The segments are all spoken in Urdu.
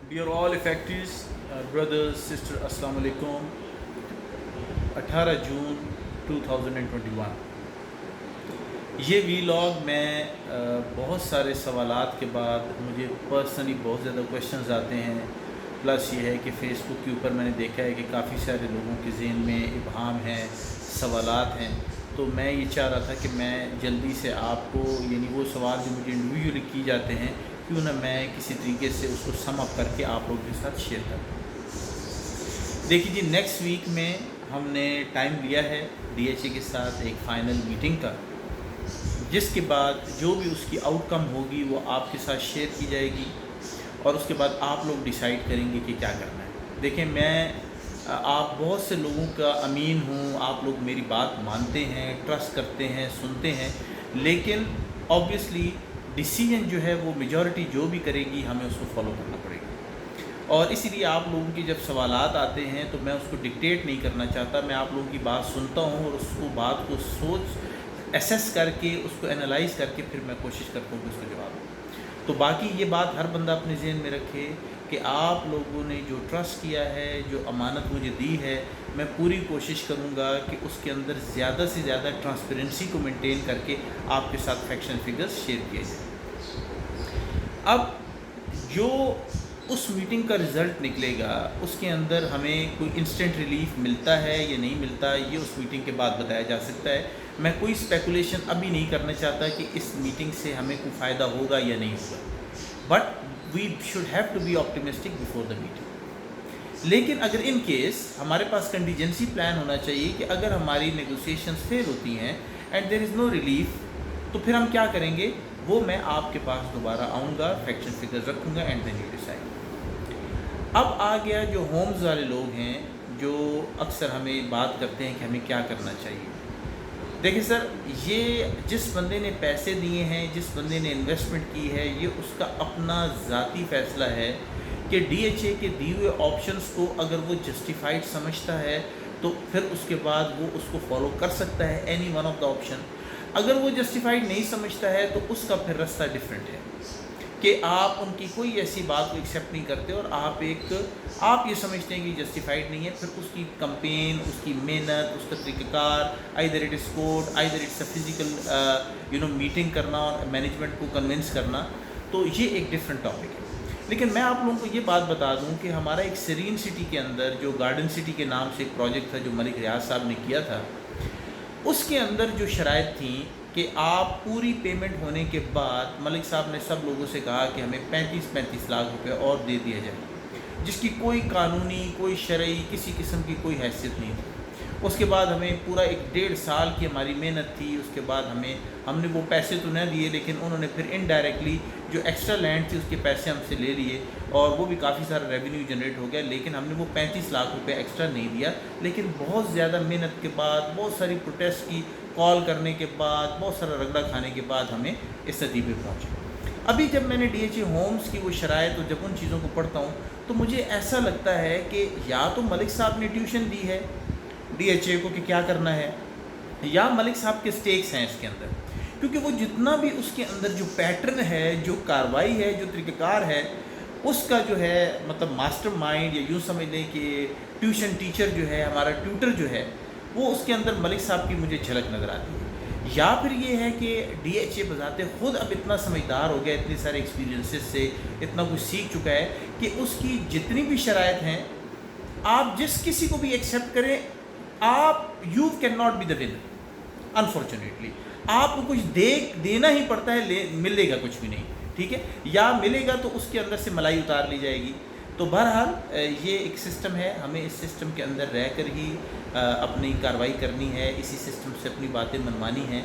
Dear all effectees, brothers, sisters, Assalamu alaikum. 18 جون 2021 یہ ویلاگ میں بہت سارے سوالات کے بعد مجھے پرسنلی بہت زیادہ کویشچنز آتے ہیں. پلس یہ ہے کہ فیس بک کے اوپر میں نے دیکھا ہے کہ کافی سارے لوگوں کے ذہن میں ابہام ہیں، سوالات ہیں. تو میں یہ چاہ رہا تھا کہ میں جلدی سے آپ کو یعنی وہ سوال جو مجھے انڈیویجولی کی جاتے ہیں کیوں نہ میں کسی طریقے سے اس کو سم اپ کر کے آپ لوگوں کے ساتھ شیئر کروں. دیکھیے جی، نیکسٹ ویک میں ہم نے ٹائم لیا ہے ڈی ایچ اے کے ساتھ ایک فائنل میٹنگ کا، جس کے بعد جو بھی اس کی آؤٹ کم ہوگی وہ آپ کے ساتھ شیئر کی جائے گی، اور اس کے بعد آپ لوگ ڈیسائیڈ کریں گے کہ کیا کرنا ہے. دیکھیں، میں آپ بہت سے لوگوں کا امین ہوں، آپ لوگ میری بات مانتے ہیں، ٹرسٹ کرتے ہیں، سنتے ہیں، لیکن آبویسلی ڈیسیجن جو ہے وہ میجورٹی جو بھی کرے گی ہمیں اس کو فالو کرنا پڑے گا. اور اسی لیے آپ لوگوں کی جب سوالات آتے ہیں تو میں اس کو ڈکٹیٹ نہیں کرنا چاہتا. میں آپ لوگوں کی بات سنتا ہوں اور اس کو بات کو سوچ ایسیس کر کے اس کو انالائز کر کے پھر میں کوشش کرتا ہوں کہ اس کو جواب دوں. تو باقی یہ بات ہر بندہ اپنے ذہن میں رکھے کہ آپ لوگوں نے جو ٹرسٹ کیا ہے، جو امانت مجھے دی ہے، میں پوری کوشش کروں گا کہ اس کے اندر زیادہ سے زیادہ ٹرانسپیرنسی کو مینٹین کر کے آپ کے ساتھ فیکٹس اینڈ فگرز شیئر کیے جائیں. اب جو اس میٹنگ کا رزلٹ نکلے گا اس کے اندر ہمیں کوئی انسٹنٹ ریلیف ملتا ہے یا نہیں ملتا، یہ اس میٹنگ کے بعد بتایا جا سکتا ہے. میں کوئی اسپیکولیشن ابھی نہیں کرنا چاہتا کہ اس میٹنگ سے ہمیں کوئی فائدہ ہوگا یا نہیں ہوگا، but we should have to be optimistic before the meeting. لیکن اگر ان کیس ہمارے پاس کنٹیجنسی پلان ہونا چاہیے کہ اگر ہماری نیگوسیشنز فیل ہوتی ہیں and there is know relief, تو پھر ہم کیا کریں گے، وہ میں آپ کے پاس دوبارہ آؤں گا، فیکٹس اینڈ فگرز رکھوں گا، اینڈ دین یو ڈیسائڈ. اب آ گیا جو ہومز والے لوگ ہیں جو اکثر ہمیں بات کرتے ہیں کہ ہمیں کیا کرنا چاہیے. دیکھیں سر، یہ جس بندے نے پیسے دیے ہیں، جس بندے نے انویسٹمنٹ کی ہے، یہ اس کا اپنا ذاتی فیصلہ ہے کہ ڈی ایچ اے کے دیے ہوئے آپشنس کو اگر وہ جسٹیفائڈ سمجھتا ہے تو پھر اس کے بعد وہ اس کو فالو کر سکتا ہے، any one of the option. اگر وہ جسٹیفائڈ نہیں سمجھتا ہے تو اس کا پھر رستہ ڈیفرنٹ ہے کہ آپ ان کی کوئی ایسی بات کو ایکسیپٹ نہیں کرتے اور آپ یہ سمجھتے ہیں کہ جسٹیفائڈ نہیں ہے. پھر اس کی کمپین، اس کی محنت، اس کا طریقہ کار، either it is court, either it's a physical meeting کرنا اور مینجمنٹ کو کنونس کرنا، تو یہ ایک ڈفرینٹ ٹاپک ہے. لیکن میں آپ لوگوں کو یہ بات بتا دوں کہ ہمارا ایک سرین سٹی کے اندر جو گارڈن سٹی کے نام سے ایک پروجیکٹ تھا جو ملک ریاض صاحب نے کیا تھا، اس کے اندر جو شرائط تھیں کہ آپ پوری پیمنٹ ہونے کے بعد ملک صاحب نے سب لوگوں سے کہا کہ ہمیں 35 لاکھ روپے اور دے دیا جائے، جس کی کوئی قانونی، کوئی شرعی، کسی قسم کی کوئی حیثیت نہیں تھی. اس کے بعد ہمیں پورا 1.5 سال کی ہماری محنت تھی. اس کے بعد ہم نے وہ پیسے تو نہ دیے، لیکن انہوں نے پھر انڈائریکٹلی جو ایکسٹرا لینڈ تھی اس کے پیسے ہم سے لے لیے، اور وہ بھی کافی سارا ریونیو جنریٹ ہو گیا. لیکن ہم نے وہ 35 لاکھ روپے ایکسٹرا نہیں دیا. لیکن بہت زیادہ محنت کے بعد، بہت ساری پروٹیسٹ کی، کال کرنے کے بعد، بہت سارا رگڑا کھانے کے بعد ہمیں اس نتیجے پہ پہنچے. ابھی جب میں نے ڈی ایچ اے ہومز کی وہ شرائط اور جب ان چیزوں کو پڑھتا ہوں تو مجھے ایسا لگتا ہے کہ یا تو ملک صاحب نے ٹیوشن دی ہے ڈی ایچ اے کو کہ کیا کرنا ہے، یا ملک صاحب کے سٹیکس ہیں اس کے اندر. کیونکہ وہ جتنا بھی اس کے اندر جو پیٹرن ہے، جو کاروائی ہے، جو طریقہ کار ہے، اس کا جو ہے مطلب ماسٹر مائنڈ، یا یوں سمجھ لیں کہ ٹیوشن ٹیچر جو ہے، ہمارا ٹیوٹر جو ہے، وہ اس کے اندر ملک صاحب کی مجھے جھلک نظر آتی ہے. یا پھر یہ ہے کہ ڈی ایچ اے بذات خود اب اتنا سمجھدار ہو گیا، اتنے سارے ایکسپیرینسز سے اتنا کچھ سیکھ چکا ہے کہ اس کی جتنی بھی شرائط ہیں آپ جس کسی کو بھی ایکسیپٹ کریں، you can not be the winner. Unfortunately آپ کو کچھ دینا ہی پڑتا ہے، ملے گا کچھ بھی نہیں، ٹھیک ہے، یا ملے گا تو اس کے اندر سے ملائی اتار لی جائے گی. تو بہرحال یہ ایک سسٹم ہے، ہمیں اس سسٹم کے اندر رہ کر ہی اپنی کارروائی کرنی ہے، اسی سسٹم سے اپنی باتیں منوانی ہیں.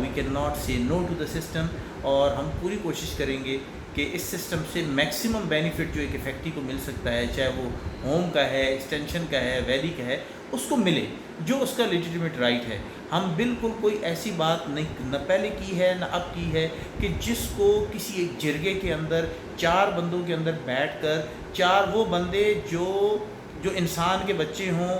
وی کین ناٹ سے نو ٹو دا سسٹم، اور ہم پوری کوشش کریں گے کہ اس سسٹم سے میکسیمم بینیفٹ جو ایک افیکٹی کو مل سکتا ہے، چاہے وہ ہوم کا ہے، ایکسٹینشن کا ہے، ویلی کا ہے، اس کو ملے جو اس کا لیجیٹیمیٹ رائٹ ہے. ہم بالکل کوئی ایسی بات نہیں نہ پہلے کی ہے نہ اب کی ہے کہ جس کو کسی ایک جرگے کے اندر 4 بندوں کے اندر بیٹھ کر، 4 وہ بندے جو انسان کے بچے ہوں،